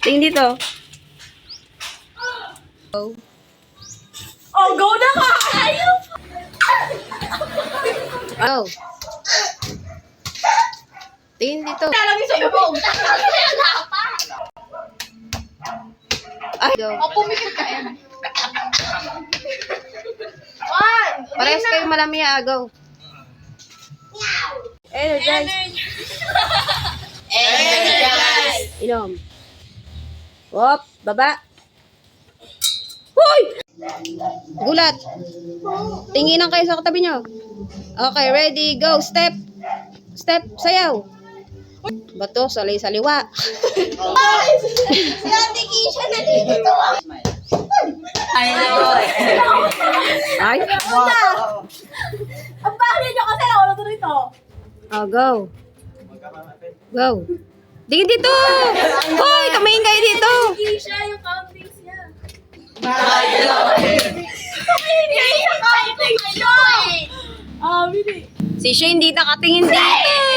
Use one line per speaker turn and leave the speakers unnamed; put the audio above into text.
Tingin dito. Go.
Oh, go na ka! Ayaw!
Go. Tingin dito.
Talagin sa'yo mo!
Ay, go.
Pumikit ka yan. One!
Parehas kayo malamiya. Go. Energize.
Energize!
Inom. Wop. Baba. Hoy! Gulat. Tinginan kayo sa katabi nyo. Okay, ready, go. Step. Step, sayaw. Bato, saliwa.
Si Ate Kisha nalilito.
Ay.
Ang pangit nyo kasi ako na rito.
Oh, go. Go. Tingin dito. Hoy, kamain kayo dito.
Kisha yung countings niya.
Hindi yung counting
Ah, Willie.
Si Shane, di nakatingin dito.